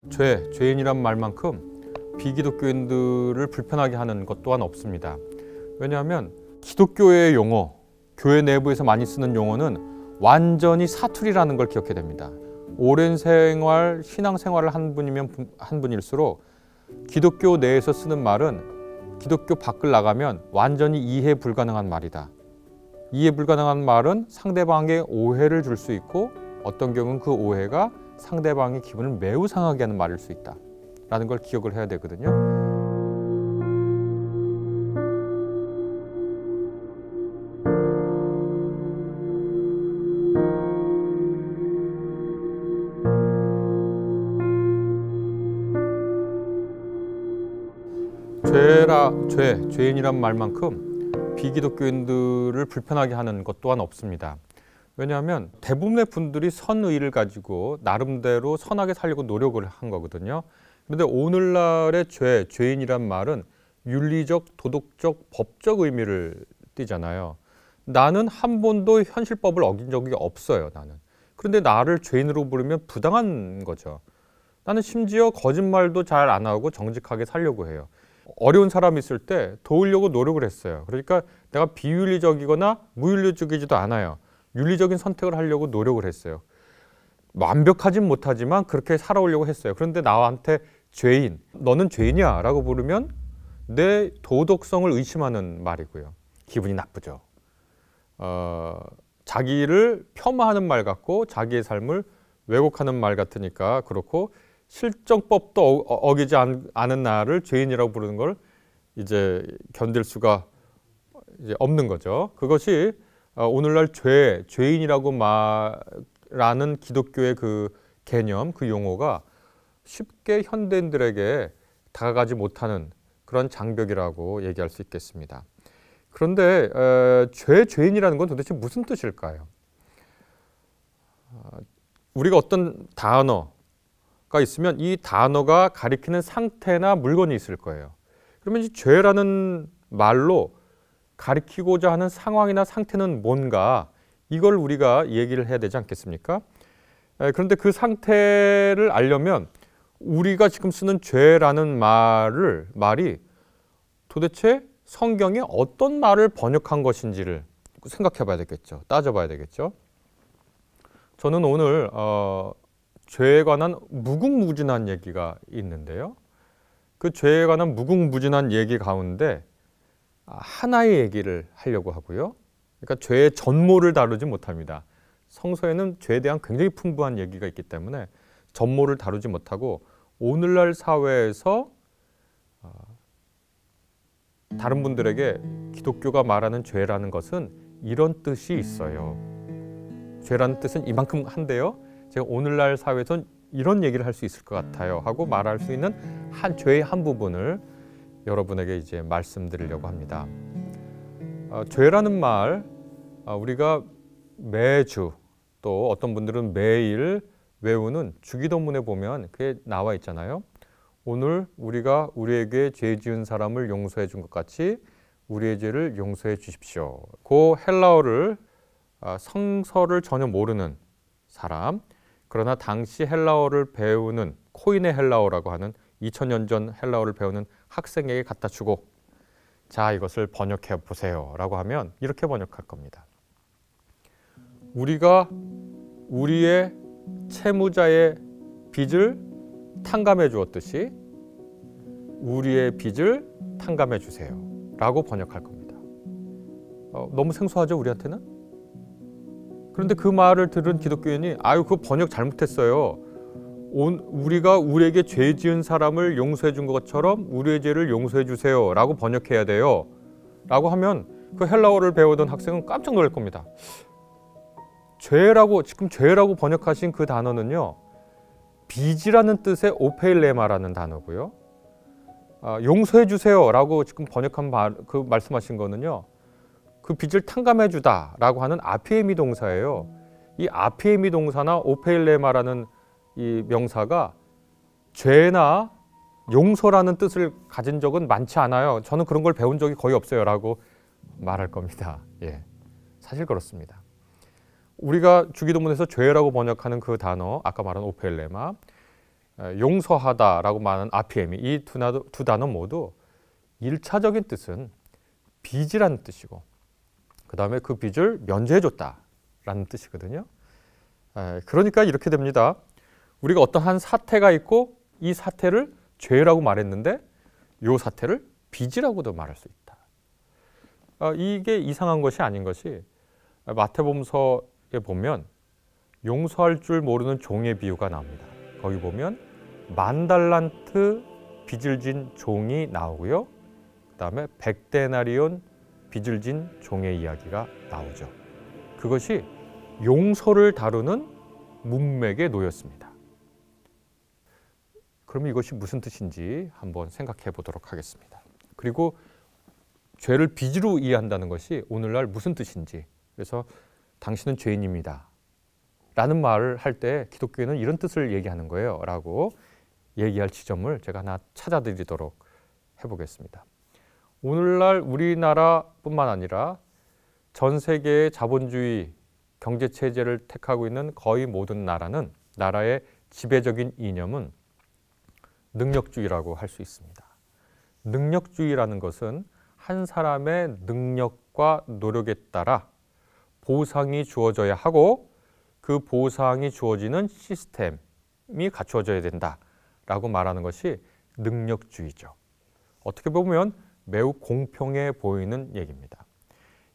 죄인이란 말만큼 비기독교인들을 불편하게 하는 것 또한 없습니다. 왜냐하면 기독교의 용어, 교회 내부에서 많이 쓰는 용어는 완전히 사투리라는 걸 기억해야 됩니다. 오랜 생활, 신앙생활을 한 분이면 한 분일수록 기독교 내에서 쓰는 말은 기독교 밖을 나가면 완전히 이해 불가능한 말이다. 이해 불가능한 말은 상대방에게 오해를 줄 수 있고 어떤 경우는 그 오해가 상대방의 기분을 매우 상하게 하는 말일 수 있다 라는 걸 기억을 해야 되거든요. 죄인이란 말만큼 비기독교인들을 불편하게 하는 것 또한 없습니다. 왜냐하면 대부분의 분들이 선의를 가지고 나름대로 선하게 살려고 노력을 한 거거든요. 그런데 오늘날의 죄인이란 말은 윤리적, 도덕적, 법적 의미를 띠잖아요. 나는 한 번도 현실법을 어긴 적이 없어요, 나는. 그런데 나를 죄인으로 부르면 부당한 거죠. 나는 심지어 거짓말도 잘 안 하고 정직하게 살려고 해요. 어려운 사람이 있을 때 도우려고 노력을 했어요. 그러니까 내가 비윤리적이거나 무윤리적이지도 않아요. 윤리적인 선택을 하려고 노력을 했어요. 완벽하진 못하지만 그렇게 살아오려고 했어요. 그런데 나한테 죄인, 너는 죄인이야 라고 부르면 내 도덕성을 의심하는 말이고요. 기분이 나쁘죠. 자기를 폄하하는 말 같고 자기의 삶을 왜곡하는 말 같으니까 그렇고 실정법도 어기지 않은 나를 죄인이라고 부르는 걸 이제 견딜 수가 이제 없는 거죠. 그것이 오늘날 죄인이라고 말하는 기독교의 그 개념, 그 용어가 쉽게 현대인들에게 다가가지 못하는 그런 장벽이라고 얘기할 수 있겠습니다. 그런데 죄인이라는 건 도대체 무슨 뜻일까요? 우리가 어떤 단어가 있으면 이 단어가 가리키는 상태나 물건이 있을 거예요. 그러면 이 죄라는 말로 가리키고자 하는 상황이나 상태는 뭔가 이걸 우리가 얘기를 해야 되지 않겠습니까? 그런데 그 상태를 알려면 우리가 지금 쓰는 죄라는 말이 도대체 성경에 어떤 말을 번역한 것인지를 생각해 봐야 되겠죠. 따져봐야 되겠죠. 저는 오늘 죄에 관한 무궁무진한 얘기가 있는데요. 그 죄에 관한 무궁무진한 얘기 가운데 하나의 얘기를 하려고 하고요. 그러니까 죄의 전모를 다루지 못합니다. 성서에는 죄에 대한 굉장히 풍부한 얘기가 있기 때문에 전모를 다루지 못하고 오늘날 사회에서 다른 분들에게 기독교가 말하는 죄라는 것은 이런 뜻이 있어요. 죄라는 뜻은 이만큼 한데요. 제가 오늘날 사회에선 이런 얘기를 할 수 있을 것 같아요 하고 말할 수 있는 죄의 한 부분을 여러분에게 이제 말씀드리려고 합니다. 죄라는 말 우리가 매주 또 어떤 분들은 매일 외우는 주기도문에 보면 그게 나와 있잖아요. 오늘 우리가 우리에게 죄 지은 사람을 용서해 준 것 같이 우리의 죄를 용서해 주십시오. 그 헬라어를 성서를 전혀 모르는 사람, 그러나 당시 헬라어를 배우는 코인의 헬라어라고 하는 2000년 전 헬라어를 배우는 학생에게 갖다 주고 자 이것을 번역해 보세요 라고 하면 이렇게 번역할 겁니다. 우리가 우리의 채무자의 빚을 탕감해 주었듯이 우리의 빚을 탕감해 주세요 라고 번역할 겁니다. 너무 생소하죠 우리한테는? 그런데 그 말을 들은 기독교인이 아유 그 번역 잘못했어요. 우리가 우리에게 죄 지은 사람을 용서해 준 것처럼 우리의 죄를 용서해 주세요 라고 번역해야 돼요 라고 하면 그 헬라어를 배우던 학생은 깜짝 놀랄 겁니다. 지금 죄라고 번역하신 그 단어는요 빚이라는 뜻의 오페일레마라는 단어고요. 용서해 주세요 라고 지금 번역한 그 말씀하신 거는요 그 빚을 탕감해 주다 라고 하는 아피에미 동사예요. 이 아피에미 동사나 오페일레마라는 이 명사가 죄나 용서라는 뜻을 가진 적은 많지 않아요. 저는 그런 걸 배운 적이 거의 없어요 라고 말할 겁니다. 예, 사실 그렇습니다. 우리가 주기도문에서 죄라고 번역하는 그 단어, 아까 말한 오페일레마, 용서하다라고 말하는 아피에미, 이 두 단어 모두 1차적인 뜻은 빚이라는 뜻이고, 그 다음에 그 빚을 면제해줬다라는 뜻이거든요. 그러니까 이렇게 됩니다. 우리가 어떤 한 사태가 있고 이 사태를 죄라고 말했는데 이 사태를 빚이라고도 말할 수 있다. 이게 이상한 것이 아닌 것이, 마태복음서에 보면 용서할 줄 모르는 종의 비유가 나옵니다. 거기 보면 10,000달란트 빚을 진 종이 나오고요. 그 다음에 100데나리온 빚을 진 종의 이야기가 나오죠. 그것이 용서를 다루는 문맥에 놓였습니다. 그러면 이것이 무슨 뜻인지 한번 생각해 보도록 하겠습니다. 그리고 죄를 빚으로 이해한다는 것이 오늘날 무슨 뜻인지, 그래서 당신은 죄인입니다 라는 말을 할 때 기독교에는 이런 뜻을 얘기하는 거예요 라고 얘기할 지점을 제가 하나 찾아드리도록 해보겠습니다. 오늘날 우리나라뿐만 아니라 전 세계의 자본주의 경제체제를 택하고 있는 거의 모든 나라의 지배적인 이념은 능력주의라고 할 수 있습니다. 능력주의라는 것은 한 사람의 능력과 노력에 따라 보상이 주어져야 하고 그 보상이 주어지는 시스템이 갖추어져야 된다라고 말하는 것이 능력주의죠. 어떻게 보면 매우 공평해 보이는 얘기입니다.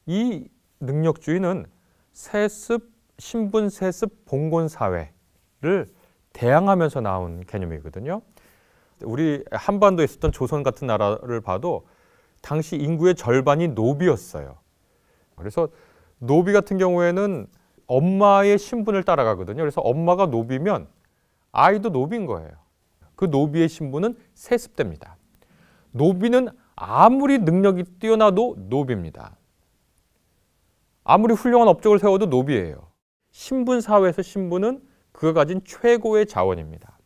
이 능력주의는 세습, 신분 세습 봉건 사회를 대항하면서 나온 개념이거든요. 우리 한반도에 있었던 조선 같은 나라를 봐도 당시 인구의 절반이 노비였어요. 그래서 노비 같은 경우에는 엄마의 신분을 따라가거든요. 그래서 엄마가 노비면 아이도 노비인 거예요. 그 노비의 신분은 세습됩니다. 노비는 아무리 능력이 뛰어나도 노비입니다. 아무리 훌륭한 업적을 세워도 노비예요. 신분 사회에서 신분은 그가 가진 최고의 자원입니다.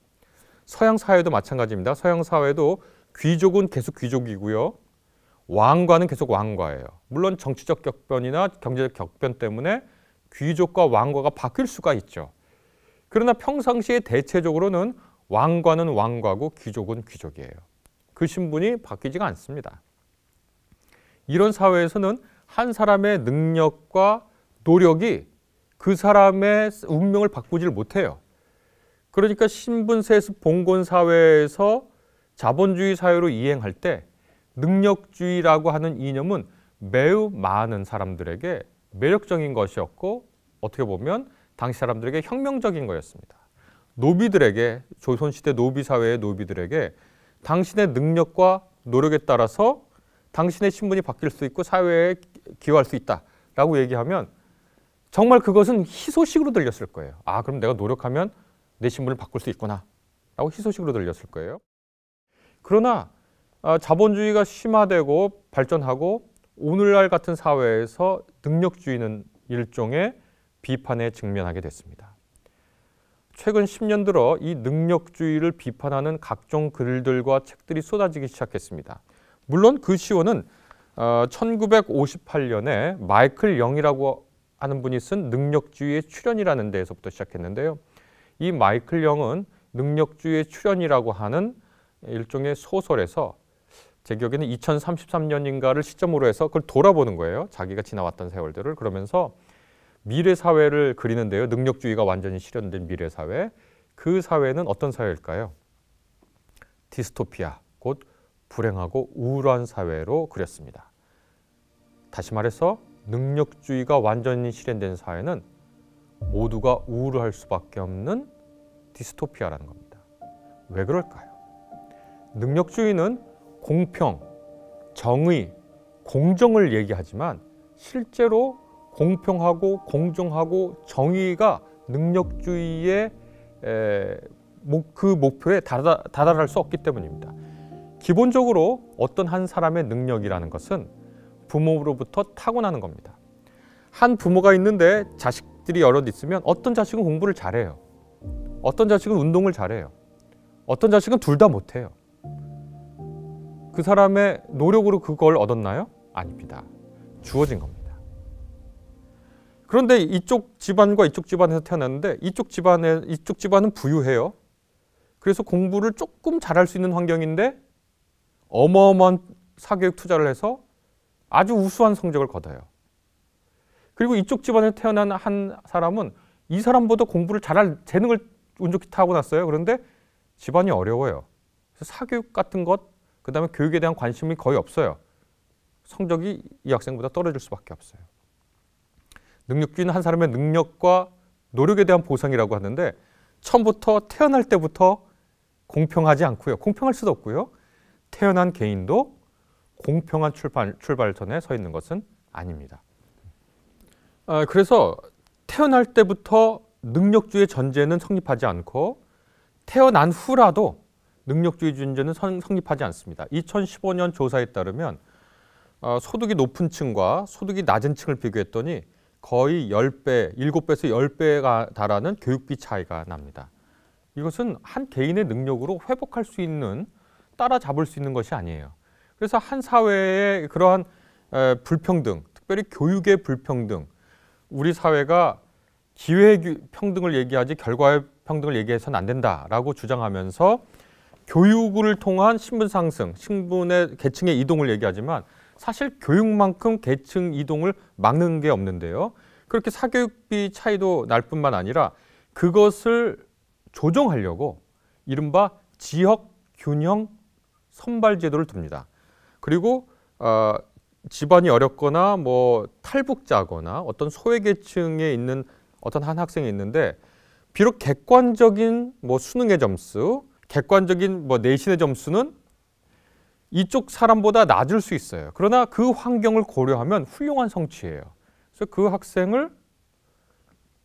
서양 사회도 마찬가지입니다. 서양 사회도 귀족은 계속 귀족이고요. 왕과는 계속 왕과예요. 물론 정치적 격변이나 경제적 격변 때문에 귀족과 왕과가 바뀔 수가 있죠. 그러나 평상시에 대체적으로는 왕과는 왕과고 귀족은 귀족이에요. 그 신분이 바뀌지가 않습니다. 이런 사회에서는 한 사람의 능력과 노력이 그 사람의 운명을 바꾸지를 못해요. 그러니까 신분세습 봉건 사회에서 자본주의 사회로 이행할 때 능력주의라고 하는 이념은 매우 많은 사람들에게 매력적인 것이었고, 어떻게 보면 당시 사람들에게 혁명적인 거였습니다. 노비들에게, 조선시대 노비사회의 노비들에게 당신의 능력과 노력에 따라서 당신의 신분이 바뀔 수 있고 사회에 기여할 수 있다라고 얘기하면 정말 그것은 희소식으로 들렸을 거예요. 아, 그럼 내가 노력하면 내 신분을 바꿀 수 있구나 라고 희소식으로 들렸을 거예요. 그러나 자본주의가 심화되고 발전하고 오늘날 같은 사회에서 능력주의는 일종의 비판에 직면하게 됐습니다. 최근 10년 들어 이 능력주의를 비판하는 각종 글들과 책들이 쏟아지기 시작했습니다. 물론 그 시초는 1958년에 마이클 영이라고 하는 분이 쓴 능력주의의 출현이라는 데에서부터 시작했는데요. 이 마이클 영은 능력주의의 출현이라고 하는 일종의 소설에서 제 기억에는 2033년인가를 시점으로 해서 그걸 돌아보는 거예요. 자기가 지나왔던 세월들을. 그러면서 미래 사회를 그리는데요. 능력주의가 완전히 실현된 미래 사회. 그 사회는 어떤 사회일까요? 디스토피아, 곧 불행하고 우울한 사회로 그렸습니다. 다시 말해서 능력주의가 완전히 실현된 사회는 모두가 우울할 수밖에 없는 디스토피아라는 겁니다. 왜 그럴까요? 능력주의는 공평, 정의, 공정을 얘기하지만 실제로 공평하고 공정하고 정의가 능력주의의 그 목표에 다다를 수 없기 때문입니다. 기본적으로 어떤 한 사람의 능력이라는 것은 부모로부터 타고나는 겁니다. 한 부모가 있는데 자식들이 여럿 있으면 어떤 자식은 공부를 잘해요. 어떤 자식은 운동을 잘해요. 어떤 자식은 둘 다 못해요. 그 사람의 노력으로 그걸 얻었나요? 아닙니다. 주어진 겁니다. 그런데 이쪽 집안과 이쪽 집안에서 태어났는데 이쪽 집안은 부유해요. 그래서 공부를 조금 잘할 수 있는 환경인데 어마어마한 사교육 투자를 해서 아주 우수한 성적을 거둬요. 그리고 이쪽 집안에 태어난 한 사람은 이 사람보다 공부를 잘할 재능을 운 좋게 타고났어요. 그런데 집안이 어려워요. 그래서 사교육 같은 것, 그 다음에 교육에 대한 관심이 거의 없어요. 성적이 이 학생보다 떨어질 수밖에 없어요. 능력주의는 한 사람의 능력과 노력에 대한 보상이라고 하는데 처음부터 태어날 때부터 공평하지 않고요. 공평할 수도 없고요. 태어난 개인도 공평한 출발선에 서 있는 것은 아닙니다. 그래서 태어날 때부터 능력주의 전제는 성립하지 않고 태어난 후라도 능력주의 전제는 성립하지 않습니다. 2015년 조사에 따르면 소득이 높은 층과 소득이 낮은 층을 비교했더니 거의 10배, 7배에서 10배가 달하는 교육비 차이가 납니다. 이것은 한 개인의 능력으로 회복할 수 있는, 따라잡을 수 있는 것이 아니에요. 그래서 한 사회의 그러한 불평등, 특별히 교육의 불평등, 우리 사회가 기회의 평등을 얘기하지 결과의 평등을 얘기해서는 안 된다라고 주장하면서 교육을 통한 신분 상승, 신분의 계층의 이동을 얘기하지만 사실 교육만큼 계층 이동을 막는 게 없는데요. 그렇게 사교육비 차이도 날 뿐만 아니라 그것을 조정하려고 이른바 지역 균형 선발 제도를 둡니다. 그리고 집안이 어렵거나 뭐 탈북자거나 어떤 소외계층에 있는 어떤 한 학생이 있는데 비록 객관적인 뭐 수능의 점수, 객관적인 뭐 내신의 점수는 이쪽 사람보다 낮을 수 있어요. 그러나 그 환경을 고려하면 훌륭한 성취예요. 그래서 그 학생을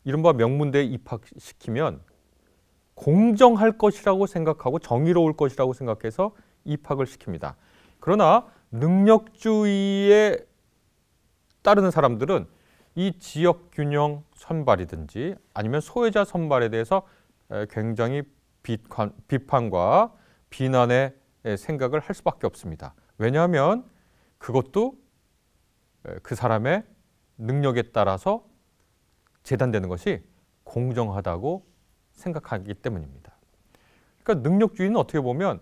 이른바 명문대에 입학시키면 공정할 것이라고 생각하고 정의로울 것이라고 생각해서 입학을 시킵니다. 그러나 능력주의에 따르는 사람들은 이 지역 균형 선발이든지 아니면 소외자 선발에 대해서 굉장히 비판과 비난의 생각을 할 수밖에 없습니다. 왜냐하면 그것도 그 사람의 능력에 따라서 재단되는 것이 공정하다고 생각하기 때문입니다. 그러니까 능력주의는 어떻게 보면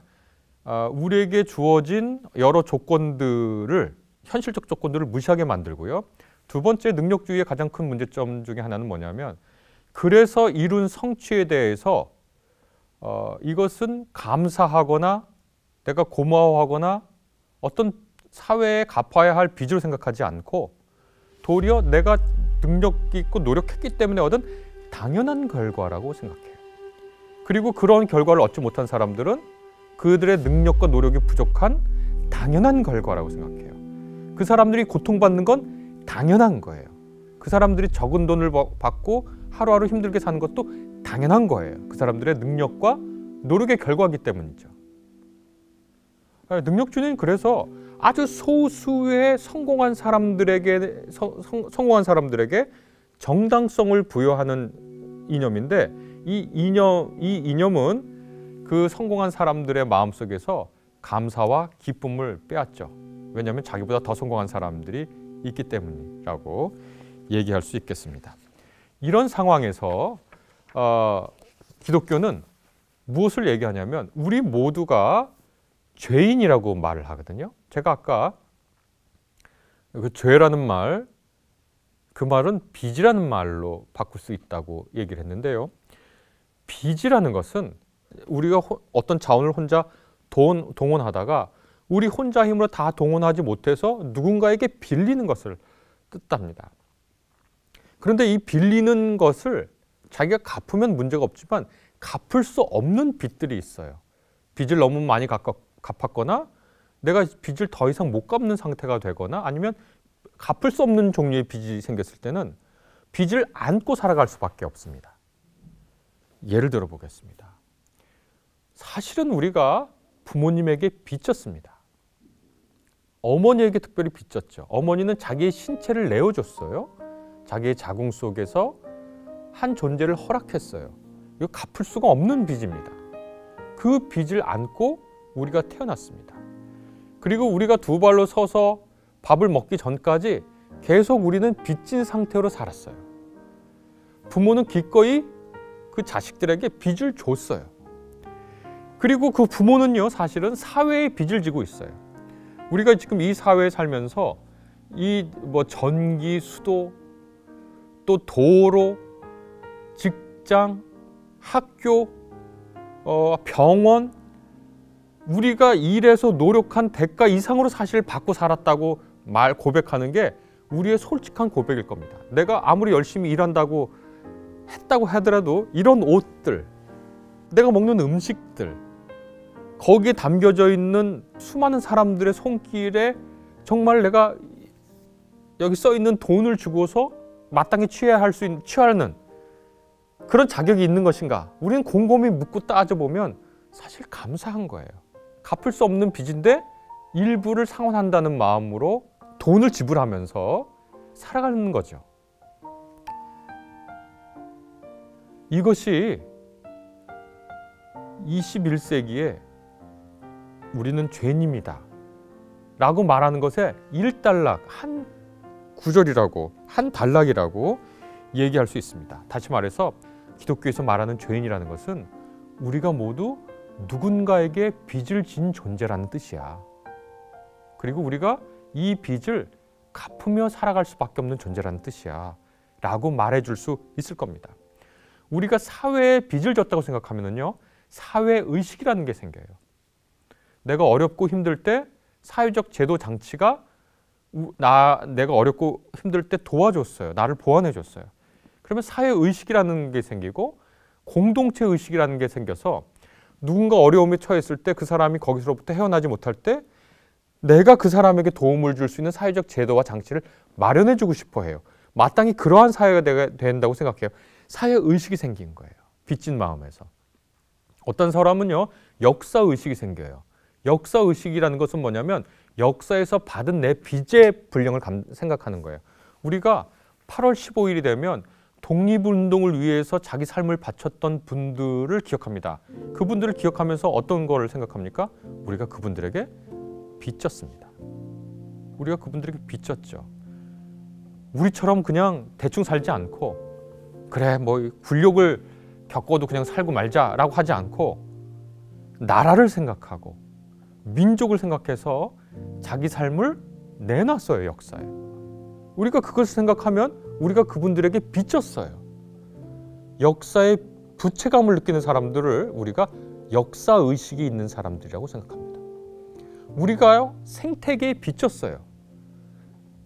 우리에게 주어진 여러 조건들을, 현실적 조건들을 무시하게 만들고요. 두 번째, 능력주의의 가장 큰 문제점 중에 하나는 뭐냐면 그래서 이룬 성취에 대해서 이것은 감사하거나 내가 고마워하거나 어떤 사회에 갚아야 할 빚으로 생각하지 않고 도리어 내가 능력 있고 노력했기 때문에 얻은 당연한 결과라고 생각해요. 그리고 그런 결과를 얻지 못한 사람들은 그들의 능력과 노력이 부족한 당연한 결과라고 생각해요. 그 사람들이 고통받는 건 당연한 거예요. 그 사람들이 적은 돈을 받고 하루하루 힘들게 사는 것도 당연한 거예요. 그 사람들의 능력과 노력의 결과이기 때문이죠. 능력주의는 그래서 아주 소수의 성공한 사람들에게 정당성을 부여하는 이념인데 이 이념은 그 성공한 사람들의 마음속에서 감사와 기쁨을 빼앗죠. 왜냐하면 자기보다 더 성공한 사람들이 있기 때문이라고 얘기할 수 있겠습니다. 이런 상황에서 기독교는 무엇을 얘기하냐면 우리 모두가 죄인이라고 말을 하거든요. 제가 아까 그 죄라는 말, 그 말은 빚이라는 말로 바꿀 수 있다고 얘기를 했는데요. 빚이라는 것은 우리가 어떤 자원을 혼자 동원하다가 우리 혼자 힘으로 다 동원하지 못해서 누군가에게 빌리는 것을 뜻합니다. 그런데 이 빌리는 것을 자기가 갚으면 문제가 없지만 갚을 수 없는 빚들이 있어요. 빚을 너무 많이 갚았거나 내가 빚을 더 이상 못 갚는 상태가 되거나 아니면 갚을 수 없는 종류의 빚이 생겼을 때는 빚을 안고 살아갈 수밖에 없습니다. 예를 들어 보겠습니다. 사실은 우리가 부모님에게 빚졌습니다. 어머니에게 특별히 빚졌죠. 어머니는 자기의 신체를 내어줬어요. 자기의 자궁 속에서 한 존재를 허락했어요. 이거 갚을 수가 없는 빚입니다. 그 빚을 안고 우리가 태어났습니다. 그리고 우리가 두 발로 서서 밥을 먹기 전까지 계속 우리는 빚진 상태로 살았어요. 부모는 기꺼이 그 자식들에게 빚을 줬어요. 그리고 그 부모는요, 사실은 사회의 빚을 지고 있어요. 우리가 지금 이 사회에 살면서 이 뭐 전기, 수도, 또 도로, 직장, 학교, 병원, 우리가 일해서 노력한 대가 이상으로 사실 받고 살았다고 고백하는 게 우리의 솔직한 고백일 겁니다. 내가 아무리 열심히 일한다고 했다고 하더라도 이런 옷들, 내가 먹는 음식들, 거기에 담겨져 있는 수많은 사람들의 손길에 정말 내가 여기 써 있는 돈을 주고서 마땅히 취하는 그런 자격이 있는 것인가? 우리는 곰곰이 묻고 따져보면 사실 감사한 거예요. 갚을 수 없는 빚인데 일부를 상환한다는 마음으로 돈을 지불하면서 살아가는 거죠. 이것이 21세기에 우리는 죄인입니다 라고 말하는 것에 일단락, 한 구절이라고, 한 단락이라고 얘기할 수 있습니다. 다시 말해서 기독교에서 말하는 죄인이라는 것은 우리가 모두 누군가에게 빚을 진 존재라는 뜻이야. 그리고 우리가 이 빚을 갚으며 살아갈 수밖에 없는 존재라는 뜻이야 라고 말해줄 수 있을 겁니다. 우리가 사회에 빚을 졌다고 생각하면요, 사회의식이라는 게 생겨요. 내가 어렵고 힘들 때 사회적 제도 장치가 내가 어렵고 힘들 때 도와줬어요. 나를 보완해줬어요. 그러면 사회의식이라는 게 생기고 공동체의식이라는 게 생겨서 누군가 어려움에 처했을 때 그 사람이 거기서부터 헤어나지 못할 때 내가 그 사람에게 도움을 줄 수 있는 사회적 제도와 장치를 마련해주고 싶어 해요. 마땅히 그러한 사회가 된다고 생각해요. 사회의식이 생긴 거예요. 빚진 마음에서. 어떤 사람은요, 역사의식이 생겨요. 역사의식이라는 것은 뭐냐면 역사에서 받은 내 빚의 분량을 생각하는 거예요. 우리가 8월 15일이 되면 독립운동을 위해서 자기 삶을 바쳤던 분들을 기억합니다. 그분들을 기억하면서 어떤 걸 생각합니까? 우리가 그분들에게 빚졌습니다. 우리가 그분들에게 빚졌죠. 우리처럼 그냥 대충 살지 않고 그래 뭐 굴욕을 겪어도 그냥 살고 말자라고 하지 않고 나라를 생각하고 민족을 생각해서 자기 삶을 내놨어요, 역사에. 우리가 그것을 생각하면 우리가 그분들에게 빚졌어요. 역사의 부채감을 느끼는 사람들을 우리가 역사의식이 있는 사람들이라고 생각합니다. 우리가요, 생태계에 빚졌어요.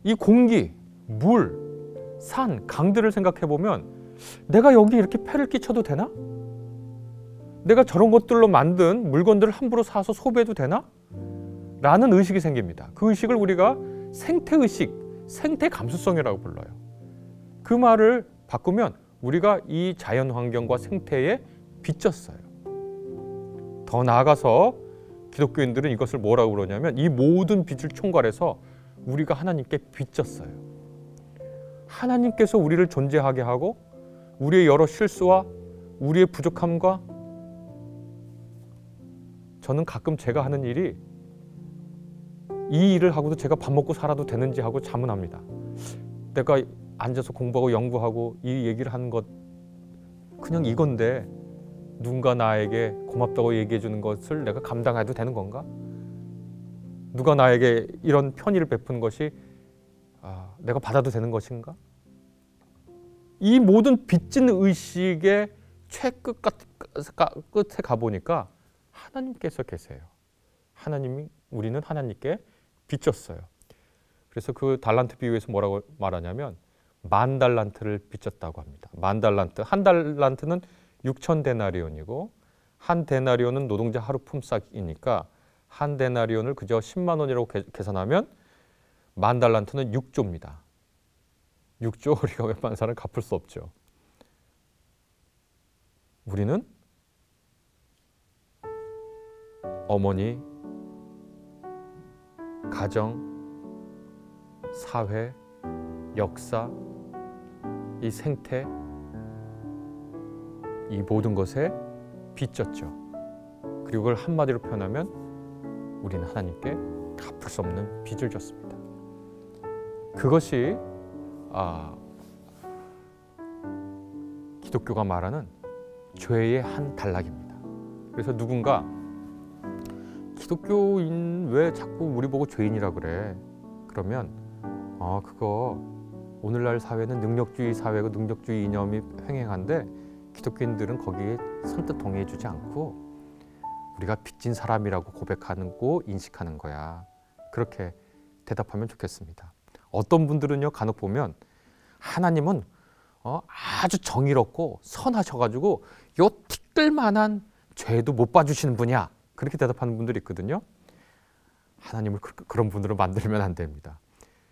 이 공기, 물, 산, 강들을 생각해보면 내가 여기 이렇게 폐를 끼쳐도 되나? 내가 저런 것들로 만든 물건들을 함부로 사서 소비해도 되나? 라는 의식이 생깁니다. 그 의식을 우리가 생태의식, 생태감수성이라고 불러요. 그 말을 바꾸면 우리가 이 자연환경과 생태에 빚졌어요. 더 나아가서 기독교인들은 이것을 뭐라고 그러냐면 이 모든 빚을 총괄해서 우리가 하나님께 빚졌어요. 하나님께서 우리를 존재하게 하고 우리의 여러 실수와 우리의 부족함과 저는 가끔 제가 하는 일이 이 일을 하고도 제가 밥 먹고 살아도 되는지 하고 자문합니다. 내가 앉아서 공부하고 연구하고 이 얘기를 하는 것 그냥 이건데 누군가 나에게 고맙다고 얘기해 주는 것을 내가 감당해도 되는 건가? 누가 나에게 이런 편의를 베푼 것이 내가 받아도 되는 것인가? 이 모든 빚진 의식의 최끝 끝에 가보니까 하나님께서 계세요. 우리는 하나님께 빚졌어요. 그래서 그 달란트 비유에서 뭐라고 말하냐면 10,000달란트를 빚졌다고 합니다. 10,000달란트, 한 달란트는 6,000데나리온이고 한 데나리온은 노동자 하루 품삯이니까 한 데나리온을 그저 10만 원이라고 계산하면 10,000달란트는 6조입니다. 6조 우리가 웬만한 사람은 갚을 수 없죠. 우리는 어머니, 가정, 사회, 역사, 이 생태, 이 모든 것에 빚졌죠. 그리고 그걸 한마디로 표현하면 우리는 하나님께 갚을 수 없는 빚을 졌습니다. 그것이 기독교가 말하는 죄의 한 단락입니다. 그래서 누군가 기독교인 왜 자꾸 우리 보고 죄인이라 그래? 그러면 그거 오늘날 사회는 능력주의 사회고 능력주의 이념이 횡행한데 기독교인들은 거기에 선뜻 동의해주지 않고 우리가 빚진 사람이라고 고백하고 인식하는 거야. 그렇게 대답하면 좋겠습니다. 어떤 분들은요, 간혹 보면 하나님은 아주 정의롭고 선하셔가지고 요 티끌만한 죄도 못 봐주시는 분이야. 그렇게 대답하는 분들이 있거든요. 하나님을 그런 분으로 만들면 안 됩니다.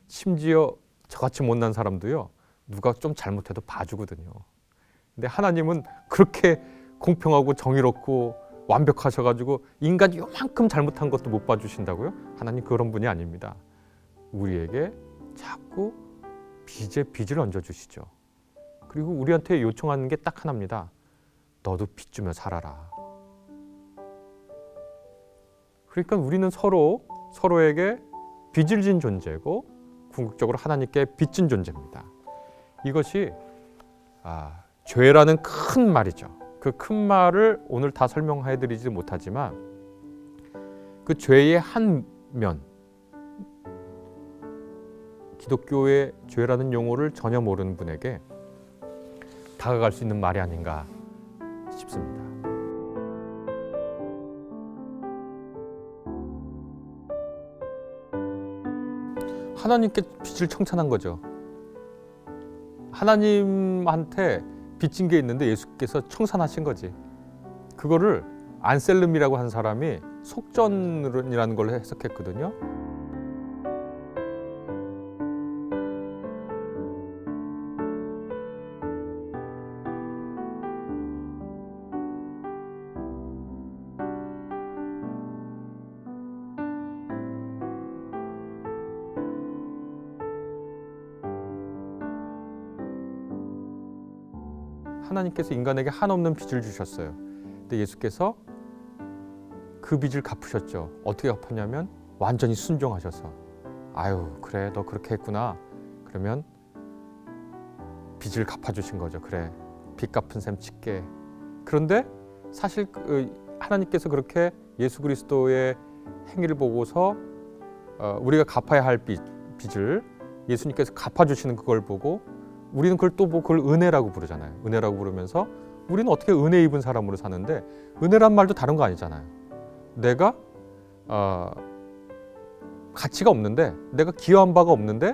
심지어 저같이 못난 사람도요, 누가 좀 잘못해도 봐주거든요. 근데 하나님은 그렇게 공평하고 정의롭고 완벽하셔가지고 인간이 요만큼 잘못한 것도 못 봐주신다고요? 하나님 그런 분이 아닙니다. 우리에게 자꾸 빚을 얹어주시죠. 그리고 우리한테 요청하는 게 딱 하나입니다. 너도 빚 주며 살아라. 그러니까 우리는 서로에게 빚을 진 존재고 궁극적으로 하나님께 빚진 존재입니다. 이것이 죄라는 큰 말이죠. 그 큰 말을 오늘 다 설명해드리지 못하지만 그 죄의 한 면, 기독교의 죄라는 용어를 전혀 모르는 분에게 다가갈 수 있는 말이 아닌가 싶습니다. 하나님께 빚을 청산한 거죠. 하나님한테 빚진 게 있는데 예수께서 청산하신 거지. 그거를 안셀름이라고 한 사람이 속전이라는 걸 해석했거든요. 하나님께서 인간에게 한없는 빚을 주셨어요. 근데 예수께서 그 빚을 갚으셨죠. 어떻게 갚았냐면 완전히 순종하셔서 아유 그래 너 그렇게 했구나. 그러면 빚을 갚아주신 거죠. 그래 빚 갚은 셈 칠게. 그런데 사실 하나님께서 그렇게 예수 그리스도의 행위를 보고서 우리가 갚아야 할 빚을 예수님께서 갚아주시는 그걸 보고 우리는 그걸 또 그걸 은혜라고 부르잖아요. 은혜라고 부르면서 우리는 어떻게 은혜 입은 사람으로 사는데 은혜란 말도 다른 거 아니잖아요. 내가 가치가 없는데 내가 기여한 바가 없는데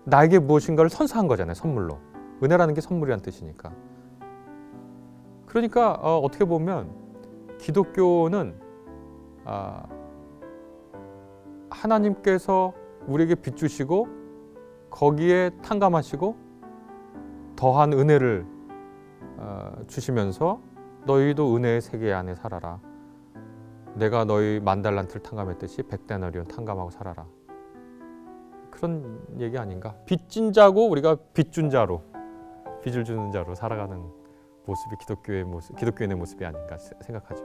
나에게 무엇인가를 선사한 거잖아요. 선물로. 은혜라는 게 선물이란 뜻이니까. 그러니까 어떻게 보면 기독교는 하나님께서 우리에게 빚 주시고 거기에 탕감하시고 더한 은혜를 주시면서 너희도 은혜의 세계 안에 살아라. 내가 너희 10,000달란트를 탕감했듯이 100데나리온 탕감하고 살아라. 그런 얘기 아닌가? 빚진 자고 우리가 빚준 자로, 빚을 주는 자로 살아가는 모습이 기독교인의 모습이 아닌가 생각하죠.